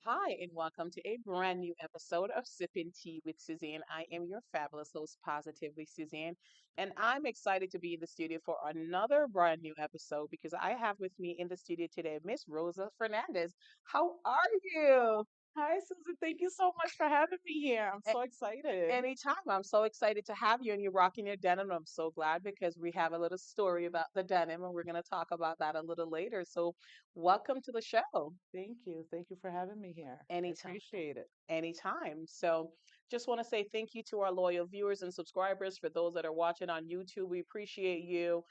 Hi, and welcome to a brand new episode of Sipping Tea with Suzanne. I am your fabulous host, Positively Suzanne, and I'm excited to be in the studio for another brand new episode because I have with me in the studio today Miss Rosa Fernandez. How are you? Hi, Susan. Thank you so much for having me here. I'm so excited. Anytime. I'm so excited to have you and you're rocking your denim. I'm so glad because we have a little story about the denim and we're going to talk about that a little later. So, welcome to the show. Thank you. Thank you for having me here. I Anytime. appreciate it. Anytime. So, just want to say thank you to our loyal viewers and subscribers. For those that are watching on YouTube, we appreciate you.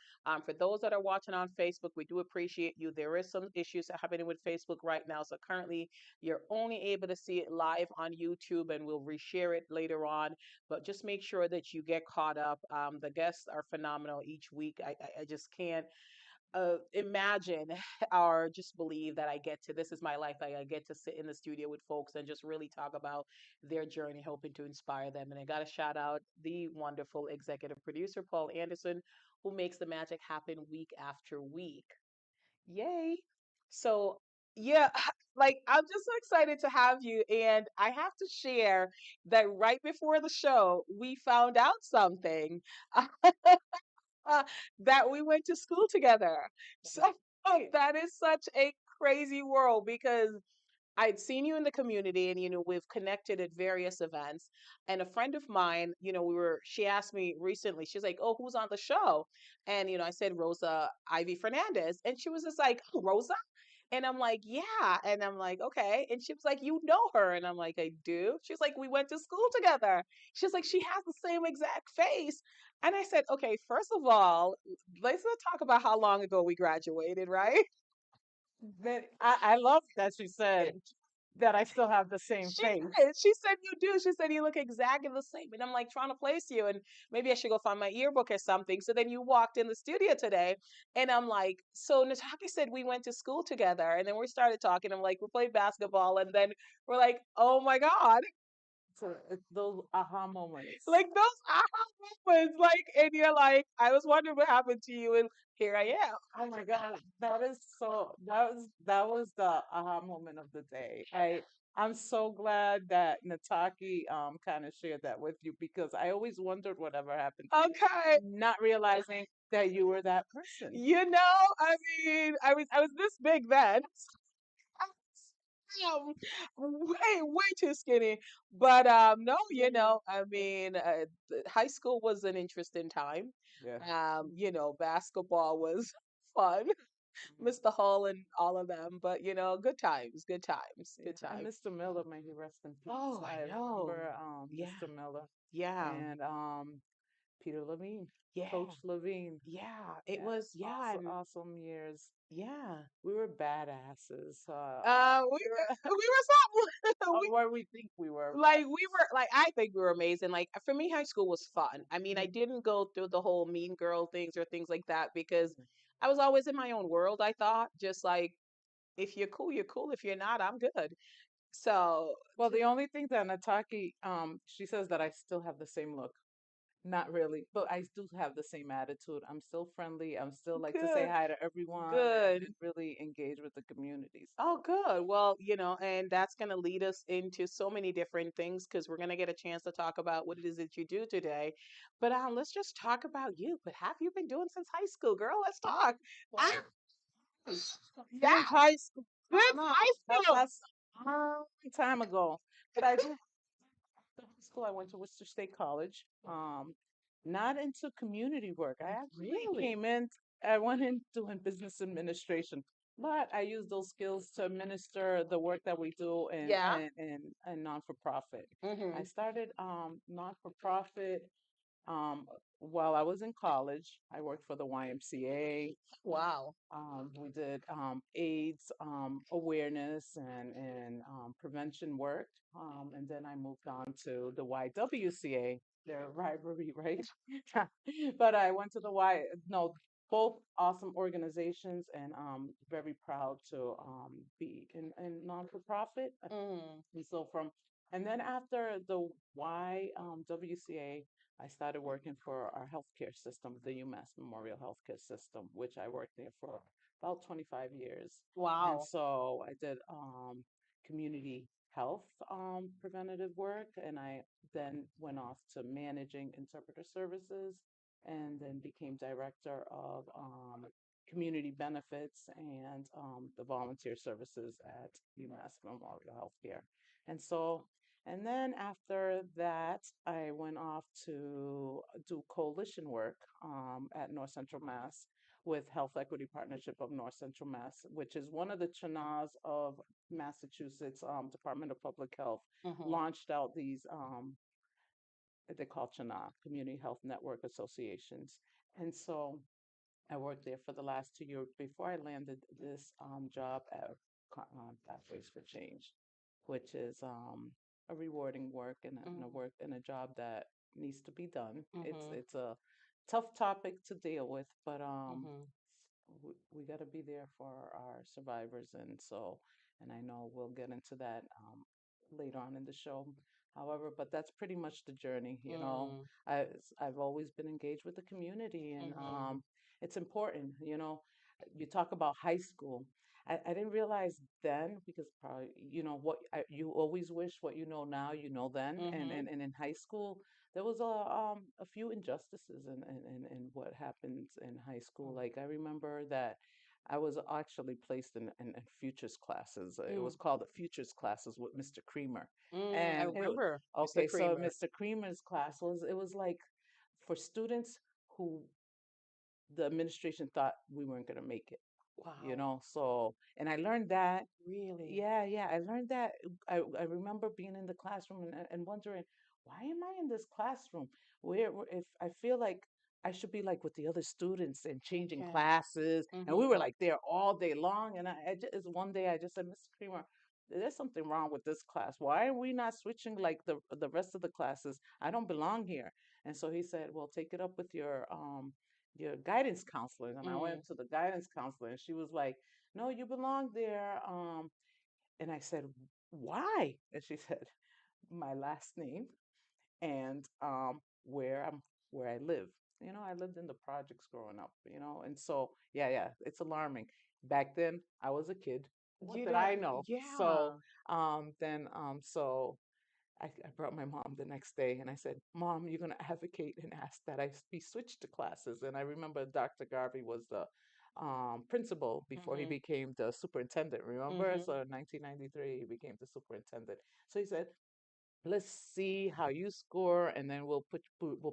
For those that are watching on Facebook, we do appreciate you. There is some issues happening with Facebook right now. So, currently, you're only able to see it live on YouTube and we'll reshare it later on. But just make sure that you get caught up. The guests are phenomenal each week. I just can't imagine or just believe that I get to this is my life. I get to sit in the studio with folks and just really talk about their journey, hoping to inspire them. And I got to shout out the wonderful executive producer, Paul Anderson, who makes the magic happen week after week. Yay. So, yeah, like I'm just so excited to have you. And I have to share that right before the show, we found out something. uh, that we went to school together. So Hey, that is such a crazy world because I'd seen you in the community and we've connected at various events. And a friend of mine, she asked me recently, she's like, "Oh, who's on the show?" And I said Rosa Ivy Fernandez. And she was just like, "Oh, Rosa?" And I'm like, "Yeah." And I'm like, "Okay." And she was like, "You know her?" And I'm like, "I do." She's like, "We went to school together." She's like, "She has the same exact face." And I said, "Okay, first of all, let's not talk about how long ago we graduated, right?" I love that she said that I still have the same She face. did. She said you do. She said you look exactly the same. And I'm like trying to place you and maybe I should go find my yearbook or something. So then you walked in the studio today and I'm like, so Nataki said we went to school together and then we started talking. I'm like, we played basketball and then we're like, oh my God. So it's those aha moments. Like those aha moments. Like, and you're like, I was wondering what happened to you and here I am. Oh my God, that was the aha moment of the day. I'm so glad that Nataki kind of shared that with you because I always wondered whatever happened to you, Okay. not realizing that you were that person. I mean, I was this big then. Way too skinny. But no, I mean, high school was an interesting time. Yeah. Basketball was fun. Mr. Hall and all of them, but good times, good times, Yeah, good and times. Mr. Miller, may he rest in peace. Oh, I I know. remember Yeah, Mr. Miller yeah, and Peter Levine, yeah, Coach Levine. yeah. It Yeah, was, yeah, awesome, and awesome years. yeah. We were badasses. We we were so we Where we think we were, like but we were like I think we were amazing. Like for me, high school was fun. I mean, I Mhm, didn't go through the whole mean girl things or things like that because mhm. I was always in my own world. I thought just like if you're cool, you're cool. If you're not, I'm good. So Well, the only thing that Nataki, she says that I still have the same look. Not really, but I do have the same attitude. I'm still friendly. I'm still like to say good, hi to everyone and good. really engage with the community. Oh, good. Well, and that's going to lead us into so many different things because we're going to get a chance to talk about what it is that you do today. But let's just talk about you. What have you been doing since high school, girl? Let's talk. Ah, So yeah, since high school, I since don't know. high school. That's a long time ago. But I did the high school. I went to Worcester State College. Not into community work. I actually Really? came in. I went in doing business administration, but I used those skills to administer the work that we do Yeah. in non for profit. I Mm-hmm. started non for profit um, while I was in college. I worked for the YMCA. Wow. We did AIDS awareness and prevention work. And then I moved on to the YWCA, their rivalry, right? But I went to the no, both awesome organizations and very proud to be in non for profit. Mm. And so and then after the YWCA, I started working for our healthcare system, the UMass Memorial Healthcare System, which I worked there for about 25 years. And Wow. so I did community health preventative work, and I then went off to managing interpreter services, and then became director of community benefits and the volunteer services at UMass Memorial Healthcare. And so, and then after that, I went off to do coalition work at North Central Mass with Health Equity Partnership of North Central Mass, which is one of the CHNAs of Massachusetts Department of Public Health, Mhm. launched out these they call CHNA, Community Health Network Associations. And so I worked there for the last 2 years before I landed this job at Pathways for Change, which is a rewarding work and a Mhm. work and a job that needs to be done. Mhm. It's a tough topic to deal with, but Mhm. we got to be there for our survivors, and so, and I know we'll get into that later on in the show. However, but that's pretty much the journey, you know. Mm. I've always been engaged with the community, and Mhm. it's important, you know. You talk about high school. I didn't realize then, because probably, you know, you always wish what you know now, you know then. Mhm. And in high school, there was a few injustices in what happens in high school. Like I remember that I was actually placed in futures classes. It was Mm. called the futures classes with Mr. Creamer. I And it, remember Mr. okay, so Creamer. Mr. Creamer's class was like for students who the administration thought we weren't going to make it, you Wow. know. So, and I learned that, Really? yeah, I learned that. I remember being in the classroom and wondering, why am I in this classroom where if I feel like I should be like with the other students and changing Okay. classes, and we were Mhm. like there all day long. And I just one day I just said, Mr. Creamer, there's something wrong with this class. Why are we not switching like the rest of the classes? I don't belong here. And so he said, well, take it up with your guidance counselor. And I Mm. went to the guidance counselor, and she was like, no, you belong there. And I said, why? And she said, my last name and where I live. You know, I lived in the projects growing up, you know, and so yeah, it's alarming. Back then, I was a kid. What You did I don't. know? So Yeah. then so I brought my mom the next day and I said, Mom, you're going to advocate and ask that I be switched to classes. And I remember Dr. Garvey was the principal before he Mhm. became the superintendent. Remember? Mhm. So in 1993, he became the superintendent. So he said, let's see how you score, and then we'll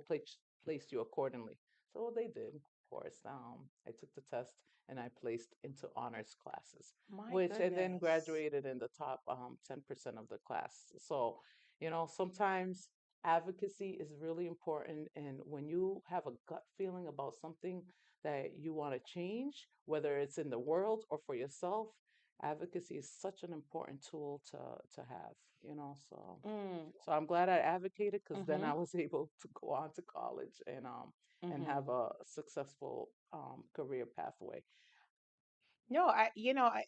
place you accordingly. So they did, of course. I took the test and I placed into honors classes, My which and then goodness. graduated in the top 10% of the class. So, you know, sometimes advocacy is really important, and when you have a gut feeling about something that you want to change, whether it's in the world or for yourself, advocacy is such an important tool to have, you know. So Mm. so I'm glad I advocated, because then I Mhm. was able to go on to college and have Mhm. a successful career pathway. No,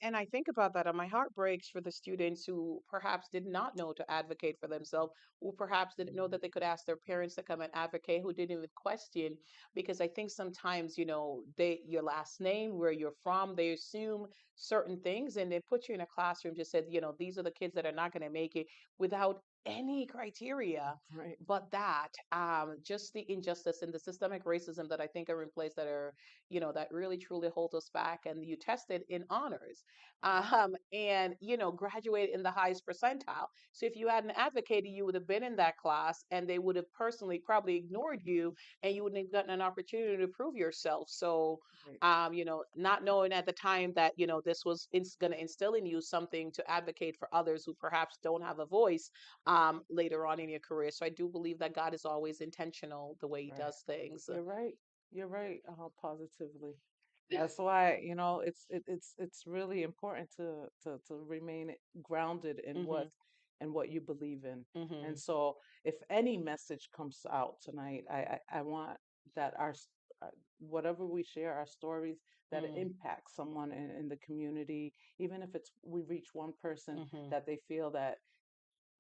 and I think about that, and my heart breaks for the students who perhaps did not know to advocate for themselves, who perhaps didn't know that they could ask their parents to come and advocate, who didn't even question, because I think sometimes, your last name, where you're from, they assume certain things, and they put you in a classroom, just said, these are the kids that are not going to make it without any criteria. Right, But just the injustice and the systemic racism that I think are in place that are that really truly hold us back. And you tested in honors, right, and graduated in the highest percentile. So if you hadn't advocated, you would have been in that class, and they would have personally probably ignored you, and you wouldn't have gotten an opportunity to prove yourself. So right, not knowing at the time that this was going to instill in you something to advocate for others who perhaps don't have a voice later on in your career. So I do believe that God is always intentional the way He right. does things. You're right. You're right. Positively. That's why, you know, it's really important to remain grounded in Hmm. what you believe in. And Hmm. so, if any message comes out tonight, I want that uh, whatever we share, our stories, that it Mm. impacts someone in the community, even if it's we reach one person, Mhm. that they feel that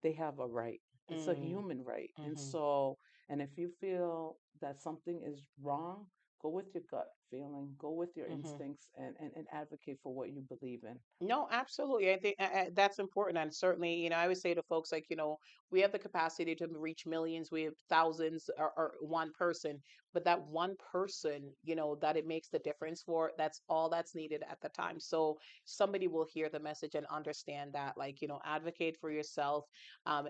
they have a right. It's a Mm. human right. And Mhm. so, and if you feel that something is wrong, Go with your gut feeling, go with your Hmm. instincts, and advocate for what you believe in. No, absolutely. I think that's important. And certainly, I always say to folks, like, we have the capacity to reach millions, we have thousands, or one person, but that one person, that it makes the difference for, that's all that's needed at the time. So somebody will hear the message and understand that, like, advocate for yourself.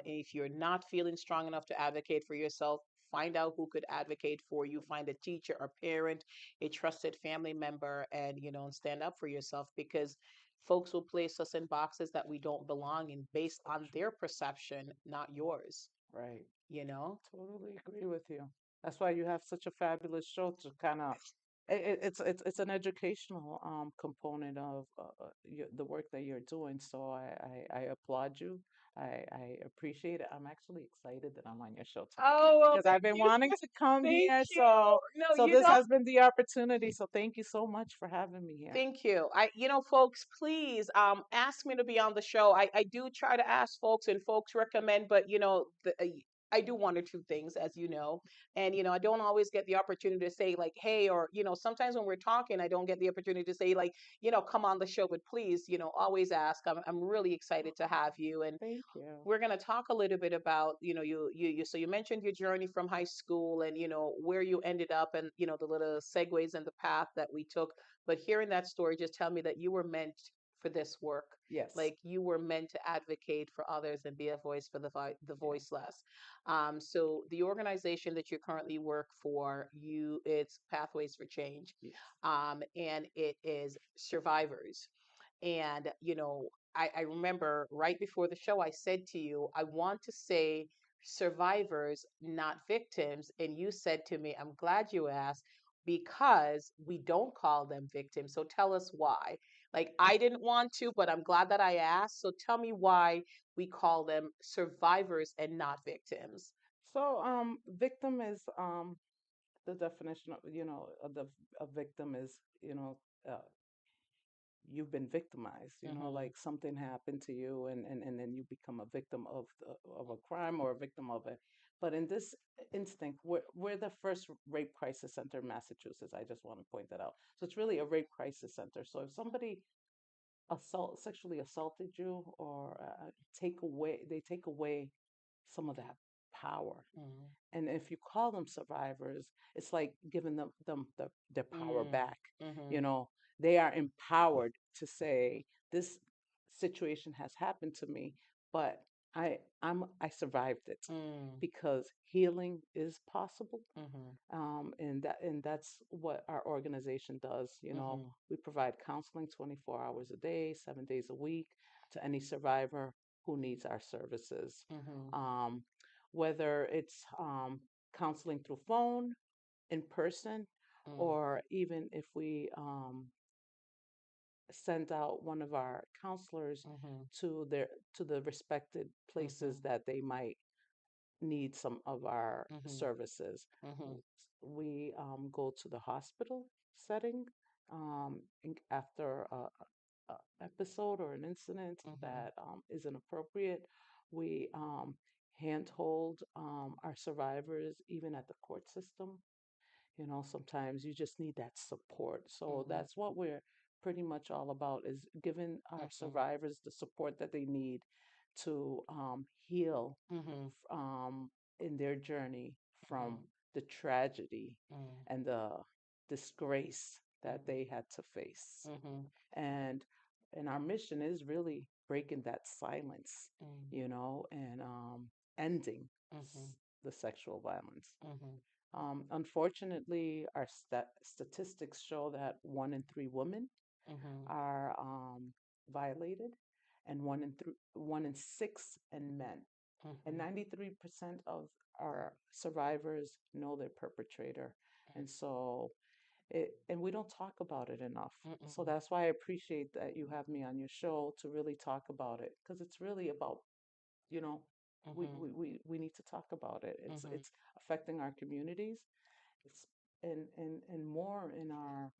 If you're not feeling strong enough to advocate for yourself, find out who could advocate for you, find a teacher, a parent, a trusted family member, and, and stand up for yourself, because folks will place us in boxes that we don't belong in based So on true. their perception, not yours, Right. you know? Totally agree with you. That's why you have such a fabulous show to kind of it's an educational component of the work that you're doing. So I applaud you. I appreciate it. I'm actually excited that I'm on your show today Oh, well, because thank I've been you. wanting to come Thank here. you. No, So you this know, has been the opportunity. So thank you so much for having me here. thank you. Folks, please ask me to be on the show. I do try to ask folks, and folks recommend, but I do one or two things, as you know, and I don't always get the opportunity to say, like, hey, or sometimes when we're talking, I don't get the opportunity to say, like, come on the show. But please, always ask. I'm really excited to have you, and Thank you. we're going to talk a little bit about, so you mentioned your journey from high school, and where you ended up, and the little segues and the path that we took. But hearing that story, just tell me that you were meant for this work. Yes. Like, you were meant to advocate for others and be a voice for the Yeah. voiceless. So the organization that you currently work for, it's Pathways for Change, Yes. and it is survivors. And, I remember right before the show, I said to you, I want to say survivors, not victims. And you said to me, I'm glad you asked, because we don't call them victims. So tell us why. Like, I didn't want to, but I'm glad that I asked. So tell me why we call them survivors and not victims. So victim is the definition of a victim is uh, you've been victimized, Mm-hmm. like something happened to you, and then you become a victim of a crime or a victim of it. But in this instinct, we're the first rape crisis center in Massachusetts. I just want to point that out. So it's really a rape crisis center. So if somebody sexually assaulted you, or they take away some of that power. Mm-hmm. And if you call them survivors, it's like giving their power Mm-hmm. back. You Mm-hmm. know, they are empowered to say, this situation has happened to me, but I survived it because healing is possible. Mm-hmm. And that's what our organization does. Mm-hmm. We provide counseling 24 hours a day, 7 days a week, to any survivor who needs our services. Mm-hmm. Um, whether it's counseling through phone, in person, Mm-hmm. or even if we send out one of our counselors Mm-hmm. to the respected places Mm-hmm. that they might need some of our Mm-hmm. services. Mm-hmm. We go to the hospital setting after a episode or an incident Mm-hmm. that isn't appropriate. We handhold our survivors even at the court system. Sometimes you just need that support. So Mm-hmm. that's what we're pretty much all about, is giving our survivors the support that they need to heal Mm-hmm. in their journey Mm-hmm. from the tragedy Mm-hmm. and the disgrace that Mm-hmm. they had to face. Mm-hmm. And and our mission is really breaking that silence, and ending Mm-hmm. the sexual violence. Mm-hmm. Unfortunately, our statistics show that 1 in 3 women Mm-hmm. are violated, and 1 in 6 in men. And Mm-hmm. 93% of our survivors know their perpetrator. And so and we don't talk about it enough. So Mm-hmm. that's why I appreciate that you have me on your show to really talk about it, because it's really about, you know, Mm-hmm. we need to talk about it. It's Mm-hmm. it's affecting our communities. It's and more in our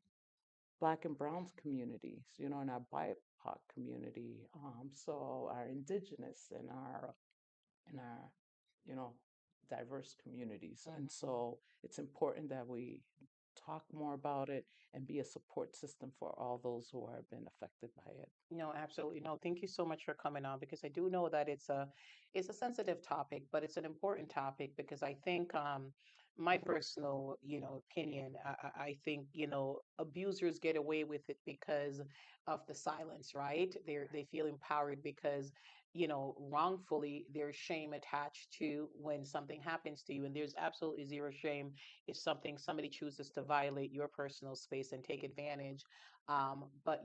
Black and Browns communities, in our BIPOC community. So our indigenous and our you know diverse communities. And Mm-hmm. so it's important that we talk more about it, and be a support system for all those who have been affected by it. No, absolutely. No, thank you so much for coming on because I do know that it's a sensitive topic, but it's an important topic because I think my personal, opinion, I think, abusers get away with it because of the silence, right? They feel empowered because, wrongfully there's shame attached to when something happens to you. And there's absolutely zero shame if somebody chooses to violate your personal space and take advantage. But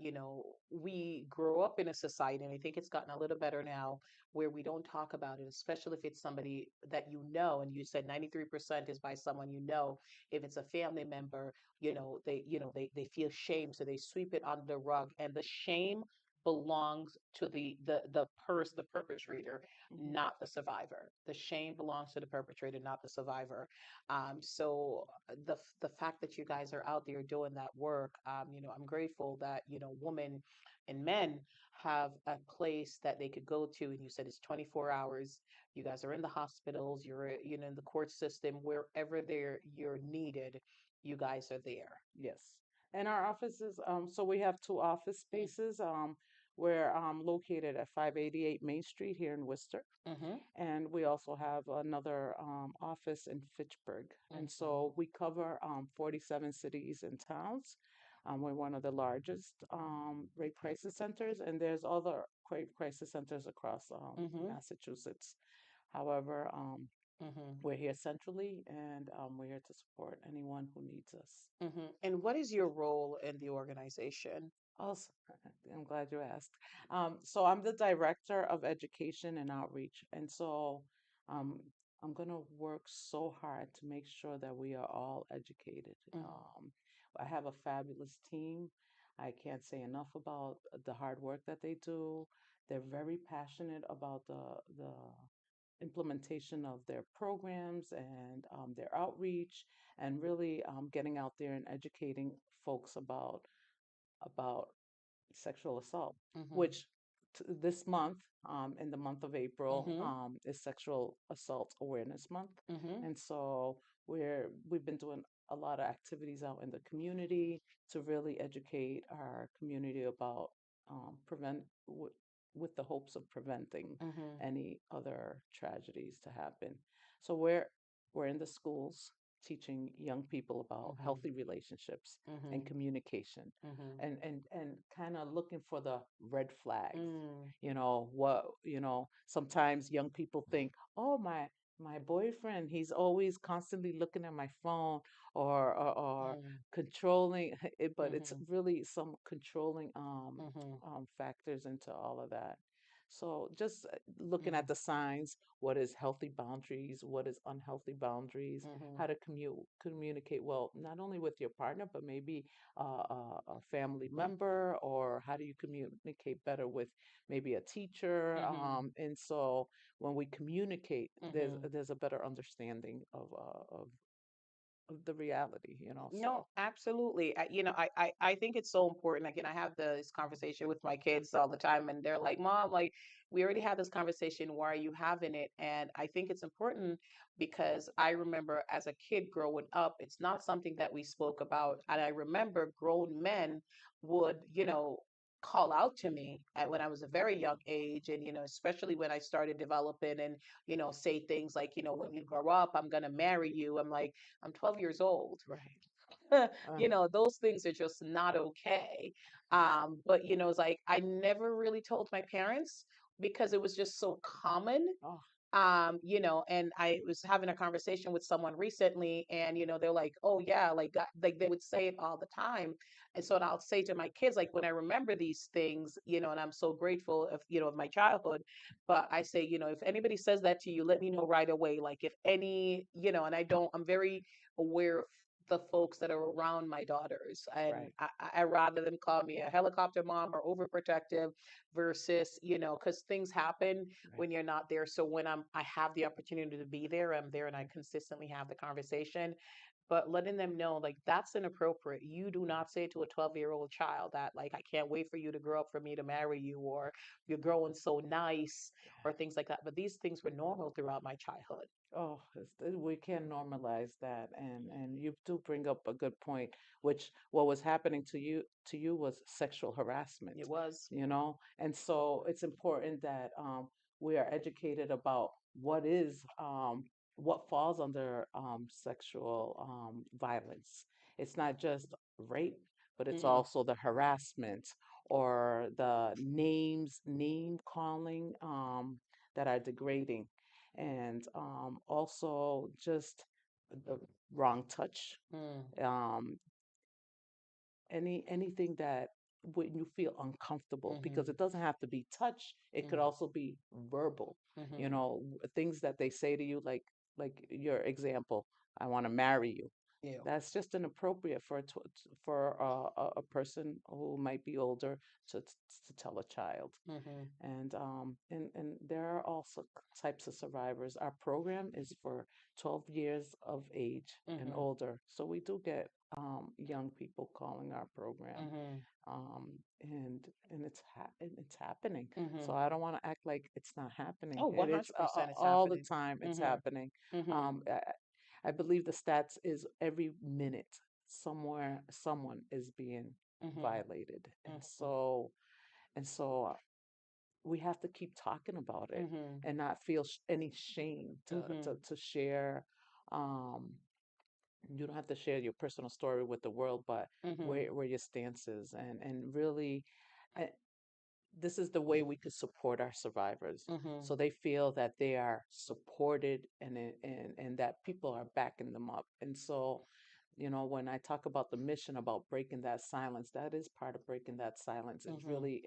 we grow up in a society, and I think it's gotten a little better now, where we don't talk about it, especially if it's somebody that you know. And you said 93% is by someone you know. If it's a family member, they feel shame, so they sweep it under the rug, and the shame belongs to the perpetrator, Hmm. not the survivor. The shame belongs to the perpetrator, not the survivor. So the fact that you guys are out there doing that work, I'm grateful that women and men have a place that they could go to. And you said it's 24 hours. You guys are in the hospitals. You're in the court system. Wherever you're needed, you guys are there. Yes. And our offices, so we have two office spaces. We're located at 588 Main Street here in Worcester. Mm-hmm. And we also have another office in Fitchburg. And Mm-hmm. so we cover 47 cities and towns. We're one of the largest rape crisis centers, and there's other rape crisis centers across Mm-hmm. Massachusetts. However, Mm-hmm. we're here centrally, and we're here to support anyone who needs us. Mm-hmm. And what is your role in the organization? Also, I'm glad you asked. So I'm the director of education and outreach, and so um, I'm going to work so hard to make sure that we are all educated. Mm-hmm. Um, I have a fabulous team. I can't say enough about the hard work that they do. They're very passionate about the implementation of their programs and their outreach, and really getting out there and educating folks about sexual assault, Mm-hmm. which this month, in the month of April, Mm-hmm. is Sexual Assault Awareness Month. Mm-hmm. And so we've been doing a lot of activities out in the community to really educate our community about prevent with the hopes of preventing Mm-hmm. any other tragedies to happen. So we're in the schools teaching young people about Mm-hmm. healthy relationships and Mm-hmm. communication, Mm-hmm. and kind of looking for the red flags. Mm, Sometimes young people think, oh, my boyfriend, he's always constantly looking at my phone, or mm, controlling it, but it's mhm, really some controlling mhm, factors into all of that. So just looking mhm, at the signs, what is healthy boundaries, what is unhealthy boundaries, mhm, how to communicate well, not only with your partner, but maybe a family member, or how do you communicate better with maybe a teacher? mhm, And so when we communicate, mhm. there's a better understanding of the reality, No, so absolutely. I think it's so important. Again, I have this conversation with my kids all the time, and they're like, "Mom, like, we already had this conversation. Why are you having it?" And I think it's important because I remember as a kid growing up, it's not something that we spoke about. And I remember grown men would, call out to me when I was a very young age, and especially when I started developing, and say things like, when you grow up, I'm gonna marry you. I'm like, I'm 12 years old. right. Those things are just not okay. But it's like I never really told my parents because it was just so common. Oh, And I was having a conversation with someone recently, and they're like, "Oh yeah, like they would say it all the time." And so I'll say to my kids, like, when I remember these things, and I'm so grateful of my childhood, but I say, if anybody says that to you, let me know right away. Like, if any, and I'm very aware of the folks that are around my daughters, and right, I rather them call me a helicopter mom or overprotective versus, because things happen right. when you're not there. So when I have the opportunity to be there, I'm there, and I consistently have the conversation. but letting them know like that's inappropriate. You do not say to a 12-year-old child that like I can't wait for you to grow up for me to marry you, or you're growing so nice, or things like that. But these things were normal throughout my childhood. Oh, we can normalize that, and you do bring up a good point, which what was happening to you was sexual It harassment, was. and so it's important that we are educated about what falls under sexual violence. It's not just rape, but it's Mm-hmm. also the harassment or the name calling that are degrading, and also just the wrong touch, Mm, um, anything that when you feel uncomfortable, because mm-hmm. it doesn't have to be touch, it could Mm, also be verbal, mm-hmm. things that they say to you, like your example, I want to marry you. Yeah. That's just inappropriate for a person who might be older to tell a child. Mm-hmm. And there are also types of survivors. Our program is for 12 years of age and Mm-hmm. older. So we do get young people calling our program. Mm-hmm. And it's happening. Mm-hmm. So I don't want to act like it's not happening. Oh, It's 100% it's all the happening. time it's Mm-hmm. happening. Mm-hmm. Um, I, I believe the stats is every minute somewhere someone is being Mm-hmm. violated. Mm-hmm. And so we have to keep talking about it Mm-hmm. and not feel any shame Mm-hmm. to share. Um, you don't have to share your personal story with the world, but Mm-hmm. where your stance is, and really, uh, this is the way we could support our survivors, Mm-hmm. so they feel that they are supported, and that people are backing them up. And so, when I talk about the mission about breaking that silence, that is part of breaking that silence, is Mm-hmm. really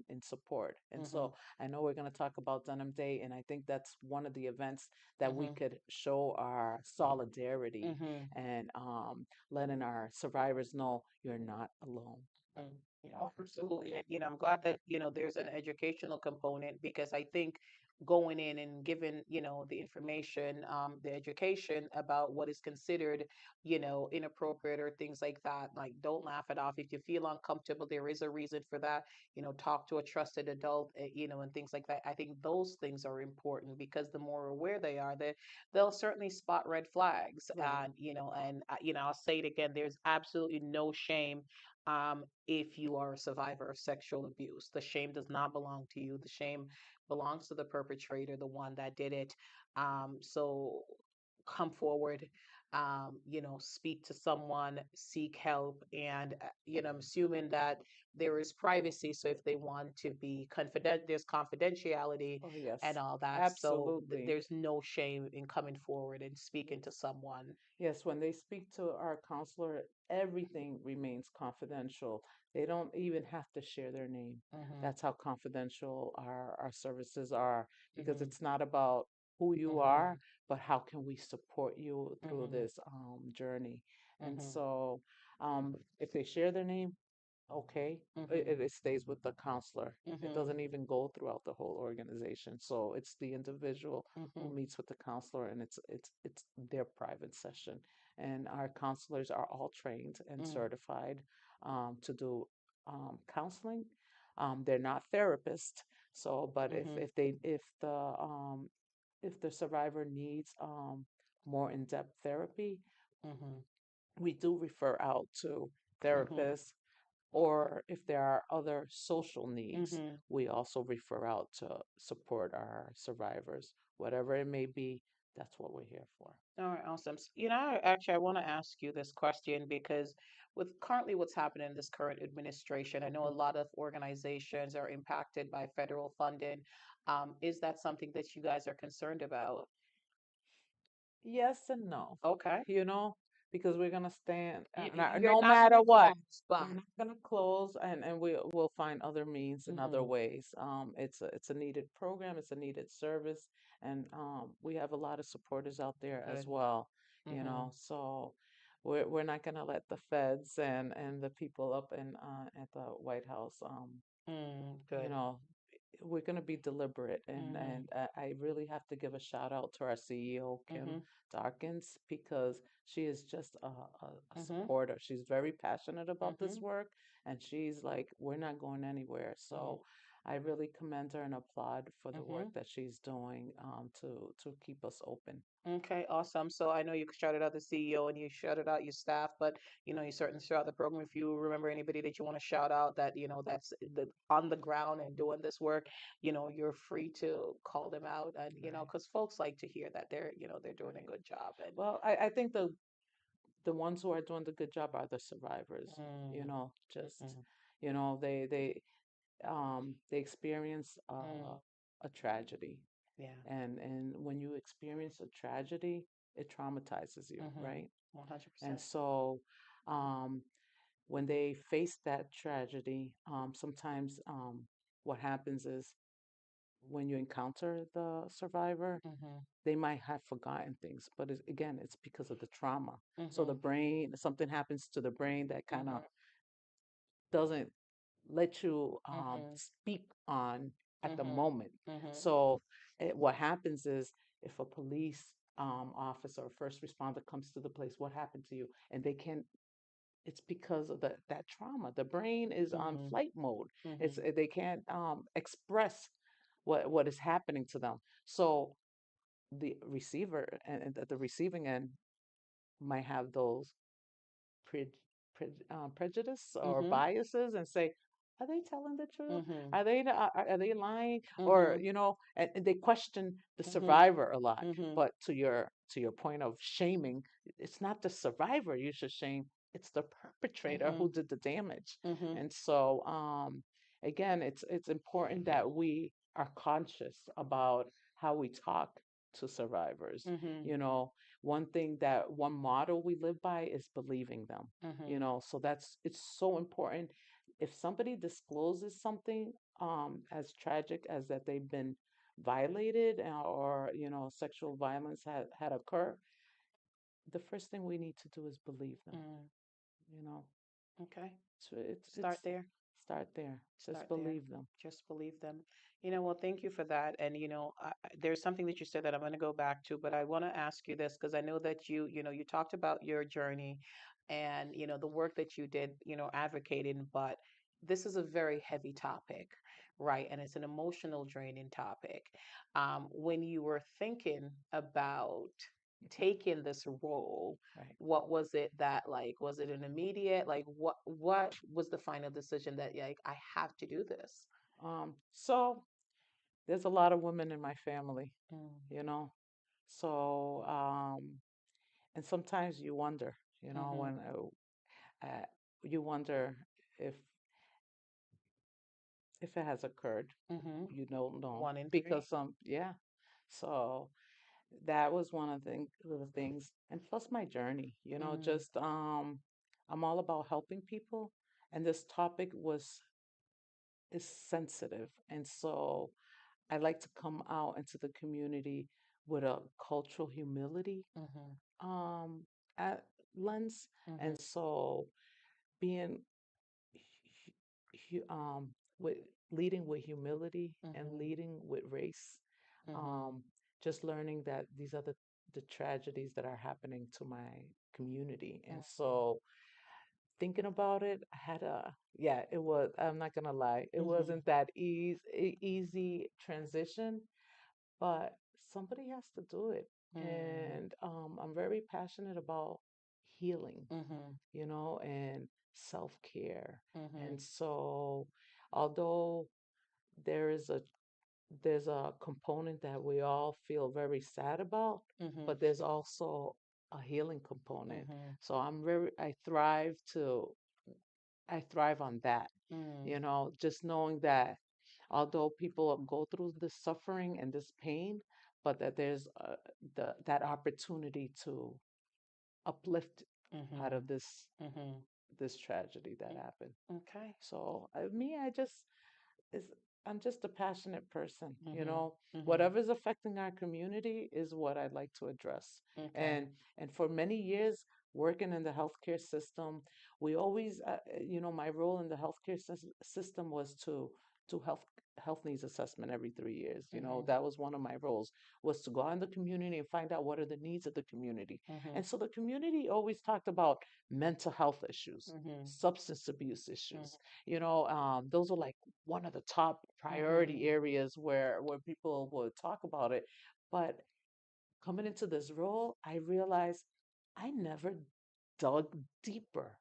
in support. And Mm-hmm. so I know we're going to talk about Denim Day, and I think that's one of the events that we Mm-hmm. could show our solidarity, Mm-hmm. and letting our survivors know you're not alone. Mm. Yeah, absolutely. And, I'm glad that, there's an educational component because I think going in and giving, the information, the education about what is considered, inappropriate or things like that, like don't laugh it off. If you feel uncomfortable, there is a reason for that. Talk to a trusted adult, and things like that. I think those things are important because the more aware they are, they'll certainly spot red flags. Right. I'll say it again, there's absolutely no shame if you are a survivor of sexual abuse. The shame does not belong to you. The shame belongs to the perpetrator, the one that did it. So come forward, speak to someone, seek help, and I'm assuming that there is privacy. So if they want to be confident, there's confidentiality Oh, and yes, all that. So absolutely. there's no shame in coming forward and speaking to Yes. someone. Yes, when they speak to our counselor, everything remains confidential. They don't even have to share their name. Hmm. That's how confidential our services are, because Hmm. it's not about who you Hmm. are, but how can we support you through Hmm. this journey. And Hmm. so, if they share their name, okay, Hmm. it stays with the counselor. It Hmm. doesn't even go throughout the whole organization. So it's the individual who Hmm. meets with the counselor, and it's their private session. And our counselors are all trained and Mm, certified to do counseling. They're not therapists. So, but mhm, if the survivor needs more in-depth therapy, mhm, we do refer out to mhm, therapists, or if there are other social needs, mhm. we also refer out to support our survivors. Whatever it may be, that's what we're here for. All right, awesome. I want to ask you this question because with currently what's happening in this current administration, I know a lot of organizations are impacted by federal funding. Is that something that you guys are concerned about? Yes and no, Okay. you know, because we're gonna stand, You're no not matter gonna what. close, We're but not gonna close, and we'll find other means and other mhm, ways. It's a needed program, it's a needed service, and we have a lot of supporters out there as good. well, Mhm, So we're not gonna let the feds and the people up in at the White House, mm, you good. know, we're going to be deliberate, Mhm. and I really have to give a shout out to our CEO Kim Mhm. Darkins, because she is just a Mhm. supporter. She's very passionate about this Mhm. work, and she's like, we're not going anywhere. Mhm. So I really commend her and applaud for the work Mhm. that she's doing, to keep us open. Okay, awesome. So I know you shouted out the CEO and you shouted out your staff, but you certainly throughout the program, if you remember anybody that you want to shout out that, that's on the ground and doing this work, you're free to call them out and, Right. because folks like to hear that they're doing a Right. good job and Well, I think the ones who are doing the good job are the survivors. You mm, know, just mm, they experience mm, a tragedy, yeah. and when you experience a tragedy, it traumatizes you, Mm-hmm. right? And 100%. so, um, when they face that tragedy, sometimes what happens is when you encounter the survivor, Mm-hmm. they might have forgotten things, but again, it's because of the trauma. So the Mm-hmm. brain, something happens to the brain that kind of Mm-hmm. doesn't let you Mm-hmm. speak on at the Mm-hmm. moment. Mm-hmm. So what happens is, if a police officer or first responder comes to the place, what happened to you? And they can't. It's because of that trauma. The brain is on Mm-hmm. flight mode. It's Mm-hmm. they can't express what is happening to them. So the receiver and the receiving end might have those prejudice or Mm-hmm. biases and say, are they telling the truth? Mm-hmm. Are they lying? Or Mm-hmm. and they question the Mm-hmm. survivor a lot. Mm-hmm. But to your point of shaming, it's not the survivor you should shame. It's the perpetrator Mm-hmm. who did the damage. Mm-hmm. And so, again, it's important that we are conscious about how we talk to survivors. Mm-hmm. You know, one model we live by is believing them. Mm-hmm. So it's so important. If somebody discloses something as tragic as that they've been violated, or sexual violence had occurred, the first thing we need to do is believe them. Mm. You know, Okay. so it's Start there. start there. Just Start there. believe them. Just believe them. Well, thank you for that. And, there's something that you said that I'm going to go back to, but I want to ask you this because I know that you talked about your journey and, the work that you did, advocating, but this is a very heavy topic, right? And it's an emotional draining topic. When you were thinking about taking this role, Right. what was it that like was it an immediate like what was the final decision that like I have to do this? So there's a lot of women in my family. Mm, You know, so and sometimes you wonder, mhm, when you wonder if if it has occurred. mhm. You don't know, One in because three. yeah. So that was one of the things, and plus my journey. Mm, Just I'm all about helping people, and this topic was is sensitive, and so I like to come out into the community with a cultural humility mhm, um at lens, mhm, and so being with leading with humility and mhm, leading with race, mhm, um, just learning that these are the tragedies that are happening to my community. And mhm, so thinking about it, yeah, it was, I'm not gonna lie, it mhm, wasn't that easy transition, but somebody has to do it. mm, And I'm very passionate about healing, mhm, and self-care. And mhm, so, although there is a there's a component that we all feel very sad about, mhm, but there's also a healing component. mhm, So I thrive on that, mm, just knowing that although people go through this suffering and this pain, but that there's that opportunity to uplift out mhm, of this tragedy that mm. happened. Okay. So me, is I'm just a passionate person. Mhm, mhm. Whatever's affecting our community is what I'd like to address. Okay. And for many years working in the healthcare system, we always, my role in the healthcare system was to do health needs assessment every 3 years. You know, Mhm. that was one of my roles, was to go out in the community and find out what are the needs of the community. Mhm. And so the community always talked about mental health issues, Mhm. substance abuse Mhm. issues. Those are like one of the top priority Mhm. areas where people would talk about it. But coming into this role, I realized I never dug deeper.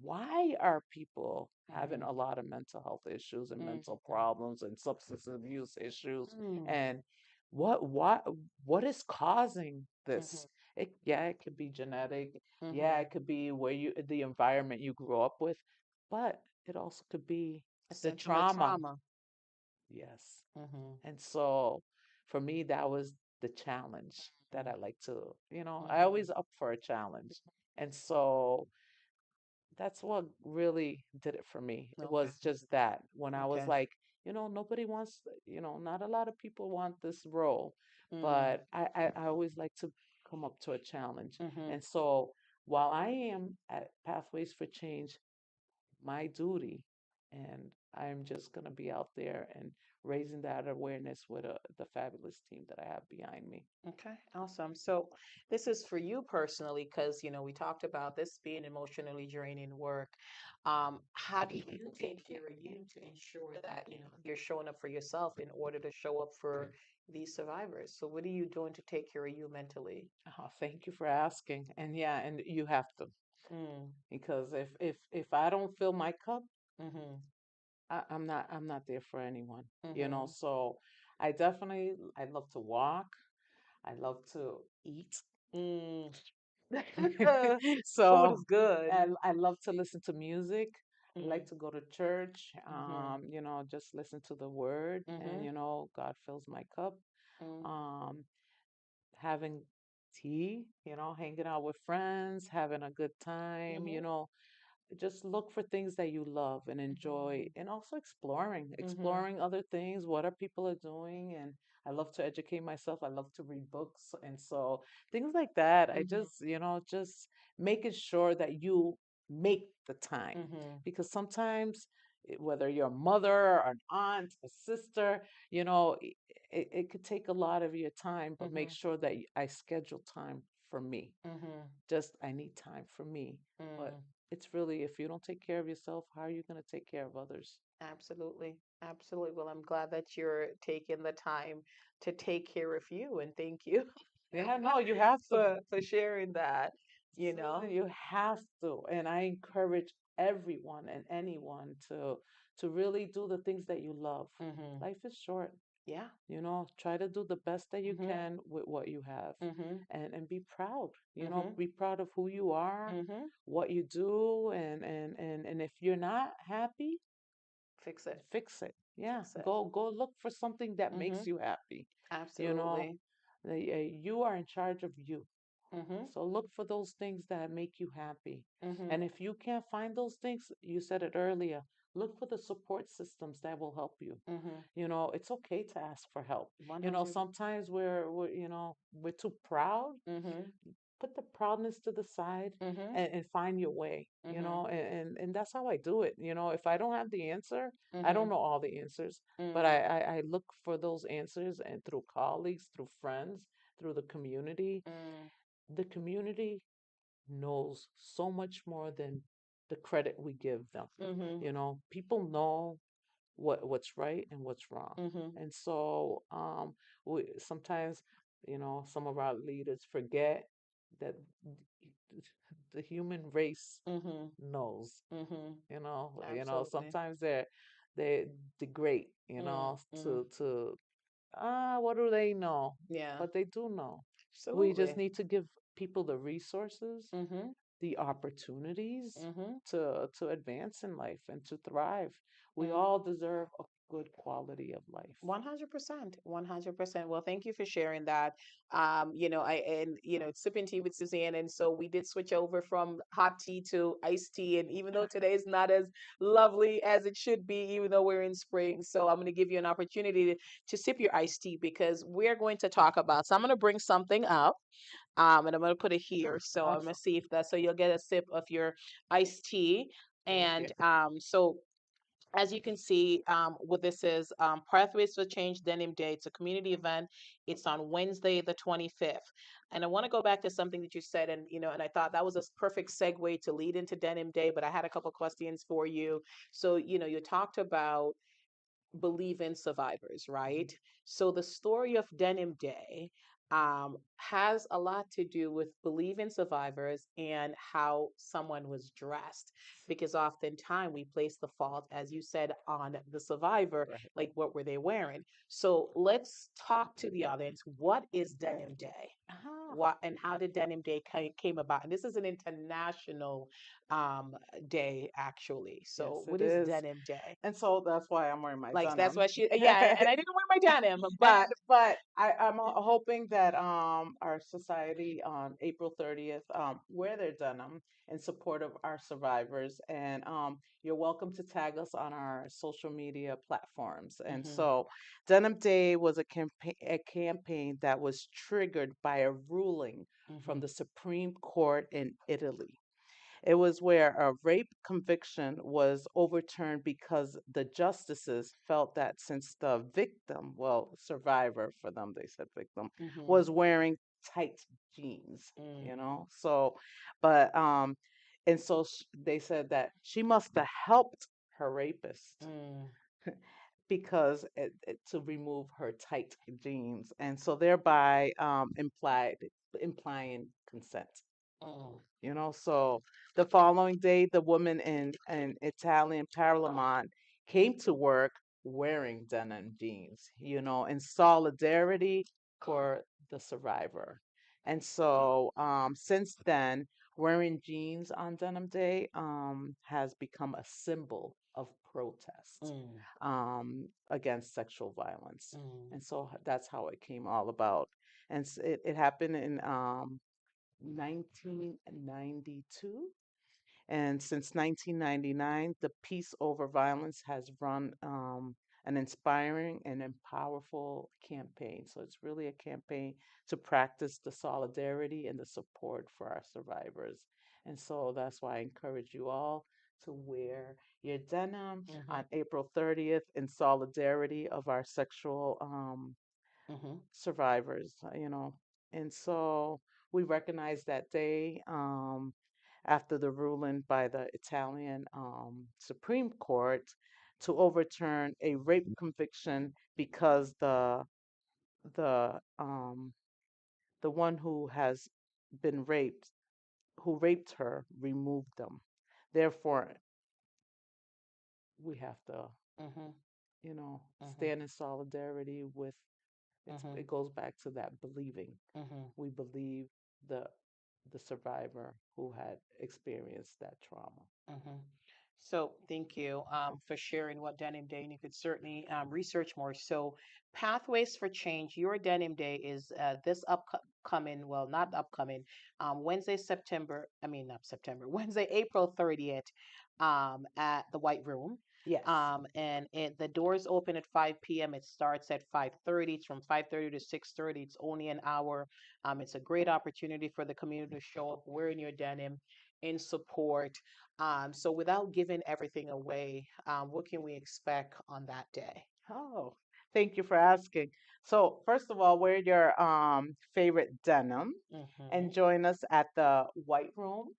Why are people having Mhm. a lot of mental health issues and Mhm. mental problems and substance abuse issues? Mhm. And what what is causing Mhm. this? Yeah, it could be genetic. Yeah, Mhm. it could be where the environment you grew up with, but it also could be A the symptom of trauma. trauma. Yes. Mhm. And so for me, that was the challenge that I Mhm. like to, I Mhm. always up for a challenge. And so that's what really did it for me. It Okay. was just that when I was Okay. like, nobody wants, not a lot of people want this role, Mm. but I always like to come up to a challenge. Mhm. And so while I am at Pathways for Change, my duty, and I'm just going to be out there and raising that awareness with the fabulous team that I have behind me. Okay, awesome. So this is for you personally, because we talked about this being emotionally draining work. How do you take care of you to ensure that you're showing up for yourself in order to show up for these survivors? So what are you doing to take care of you mentally? Oh, thank you for asking. And yeah, and you have to, Mm. because if I don't fill my cup, Mm-hmm. I'm not there for anyone. Mm-hmm. So I love to walk. I love to eat. Mm. Food So is good. I love to listen to music. I Mm. like to go to church, Mm-hmm. just listen to the word, and Mm-hmm. God fills my cup. Mm. Um, Having tea, hanging out with friends, having a good time, Mm-hmm. just look for things that you love and enjoy, and also Mm-hmm. exploring other things, what are people are doing. And I love to educate myself. I love to read books, and so things like that. I Mm-hmm. just making sure that you make the time, Mm-hmm. because sometimes whether you're a mother or an aunt, a sister, it could take a lot of your time, but make Mm-hmm. sure that I schedule time for me. Mm-hmm. Just I need time for me. But Mm. it's really, if you don't take care of yourself, how are you going to take care of others? Absolutely. Absolutely. Well, I'm glad that you're taking the time to take care of you, and thank you Yeah, no, you have to. for sharing that, you know. Susan, you have to. And I encourage everyone and anyone to really do the things that you love. Mm-hmm. Life is short. Yeah. Try to do the best that you Mm-hmm. can with what you have, Mm-hmm. and be proud. Mm-hmm. Be proud of who you are, Mm-hmm. what you do, and if you're not happy, Fix it. fix it. Yeah, Fix it. go look for something that Mm-hmm. makes you happy. You know, Absolutely. you are in charge of you. Mm-hmm. So look for those things that make you happy. Mm-hmm. And if you can't find those things, you said it earlier, look for the support systems that will help you. Mm-hmm. It's okay to ask for help. 100. Sometimes we're too proud. Mm-hmm. Put the proudness to the side, Mm-hmm. and find your way, Mm-hmm. and that's how I do it. If I don't have the answer, I Mm-hmm. don't know all the answers, but Mm. I look for those answers, and through colleagues, through friends, through the community. Mm. The community knows so much more than the credit we give them. Mm-hmm. People know what's right and what's wrong. Mm-hmm. And so we sometimes, some of our leaders forget that the human race Mm-hmm. knows. Mm-hmm. Absolutely. Sometimes they degrade, Mm-hmm. to what do they know? Yeah. But they do know. We just Absolutely. need to give people the resources, Mm-hmm. the opportunities Mm-hmm. to advance in life and to thrive. We Mm. all deserve a good quality of life. 100%. 100%. Well, thank you for sharing that. It's sipping tea with Suzanne. And so we did switch over from hot tea to iced tea. And even though today is not as lovely as it should be, even though we're in spring, so I'm going to give you an opportunity to sip your iced tea because we're going to talk about. So I'm going to bring something up. And I'm going to put it here. So I'm going Awesome. to see if that, so you'll get a sip of your iced tea. Thank you. And so as you can see, what this is, Pathways for Change Denim Day. It's a community event. It's on Wednesday, the 25th. And I want to go back to something that you said, and and I thought that was a perfect segue to lead into Denim Day. But I had a couple questions for you. So, you talked about believe in survivors, right? Mhm. So the story of Denim Day has a lot to do with believe in survivors and how someone was dressed. Because oftentimes we place the fault, as you said, on the survivor, Right. like what were they wearing? So let's talk to the audience. What is Denim Day? Ah, What and how did Denim Day came about? And this is an international day, actually. yes, So it what is is. Denim Day? And so that's why I'm wearing my Like that's denim. what she, yeah, and I didn't wear my denim, but But I'm hoping that our society on April 30th wear their denim in support of our survivors. And you're welcome to tag us on our social media platforms. And mhm, so Denim Day was a campaign that was triggered by a ruling from mhm, the Supreme Court in Italy. It was where a rape conviction was overturned because the justices felt that since the victim, well, survivor for them, they said victim, mhm, was wearing tight jeans, mm, So, but, and so they said that she must have helped her rapist mm, because to remove her tight jeans, and so thereby implying consent. mm, So the following day, the woman in Italian Parliament came to work wearing denim jeans, in solidarity for the survivor. And so since then, wearing jeans on Denim Day has become a symbol of protest mm, against sexual violence. mm, And so that's how it came all about. And it happened in 1992. And since 1999, the Peace Over Violence has run an inspiring and powerful campaign. So it's really a campaign to practice the solidarity and the support for our survivors. And so that's why I encourage you all to wear your denim mhm, on April 30th in solidarity of our sexual mhm, survivors, And so we recognize that day after the ruling by the Italian Supreme Court to overturn a rape conviction because the the one who has been raped, who raped her, removed them. Therefore, we have to, mhm, mhm, stand in solidarity with. mhm, It goes back to that believing. mhm. We believe the the survivor who had experienced that trauma. Hmm. So thank you for sharing what Denim Day, and you could certainly research more. So Pathways for Change, your Denim Day is this upcoming, well, not upcoming, Wednesday, not September, Wednesday, April 30th at the White Room. Yes. And the doors open at 5 p.m. It starts at 5:30. It's from 5:30 to 6:30. It's only an hour. It's a great opportunity for the community to show up wearing your denim in support. So without giving everything away, what can we expect on that day? Oh, thank you for asking. So, first of all, wear your favorite denim and Mm-hmm. join us at the White Room,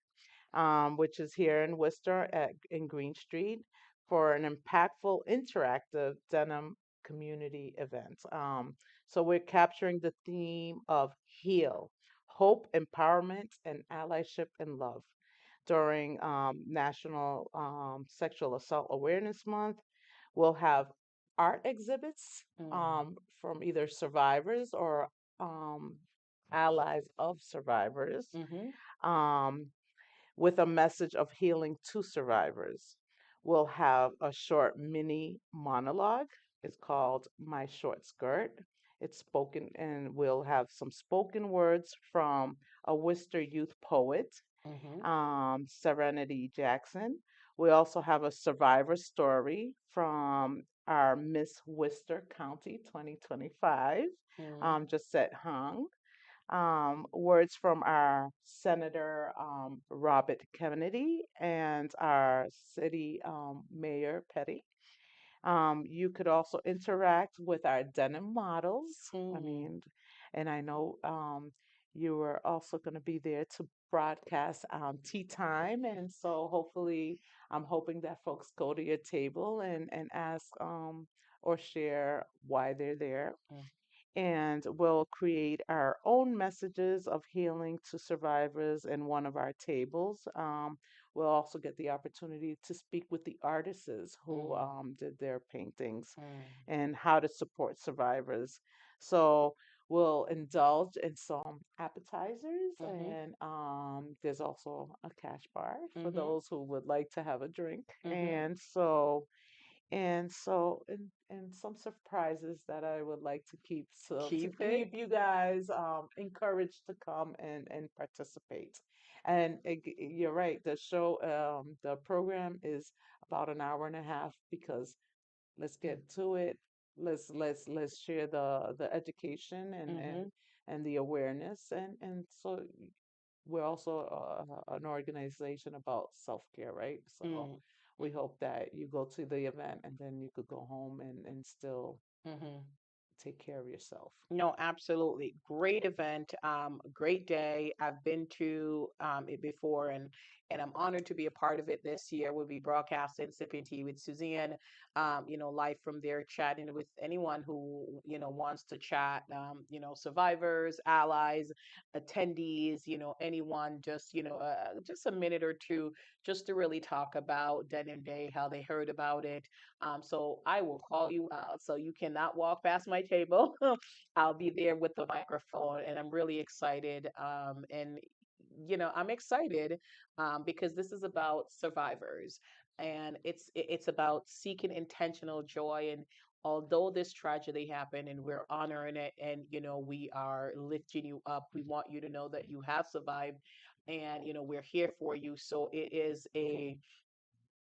which is here in Worcester in Green Street, for an impactful, interactive denim community event. So we're capturing the theme of heal, hope, empowerment, and allyship and love during National Sexual Assault Awareness Month. We'll have art exhibits from either survivors or um, allies of survivors. Mm-hmm. Um, with a message of healing to survivors. We'll have a short mini monologue. It's called My Short Skirt. It's spoken, and we'll have some spoken words from a Worcester youth poet, Mm-hmm. Serenity Jackson. We also have a survivor story from our Miss Worcester County 2025, Mm-hmm. Josette Hung. Words from our Senator Robert Kennedy and our city mayor Petty. You could also interact with our denim models. I Mm, mean, and I know you are also going to be there to broadcast tea time. And so hopefully, I'm hoping that folks go to your table and ask or share why they're there, mm, and we'll create our own messages of healing to survivors in one of our tables. We'll also get the opportunity to speak with the artists who mm, did their paintings mm, and how to support survivors. So we'll indulge in some appetizers, mhm, and there's also a cash bar for mhm, those who would like to have a drink. mhm. And some surprises that I would like to keep, so to Keep it. keep you guys encouraged to come and participate. And you're right, the show, the program is about an hour and a half because let's Mm, get to it. Let's share the education mhm, and the awareness, and so we're also an organization about self-care, right? So mm, we hope that you go to the event and then you could go home and still mhm. take care of yourself. No, absolutely. Great event. Great day. I've been to it before, and I'm honored to be a part of it this year. We'll be broadcasting Sipping Tea with Suzanne, live from there, chatting with anyone who, wants to chat, survivors, allies, attendees, anyone, just a minute or two, just to really talk about Denim Day, how they heard about it. So I will call you out so you cannot walk past my table. I'll be there with the microphone, and I'm really excited. And I'm excited because this is about survivors, and it's about seeking intentional joy. And although this tragedy happened, and we're honoring it, and we are lifting you up, we want you to know that you have survived, and we're here for you. So it is a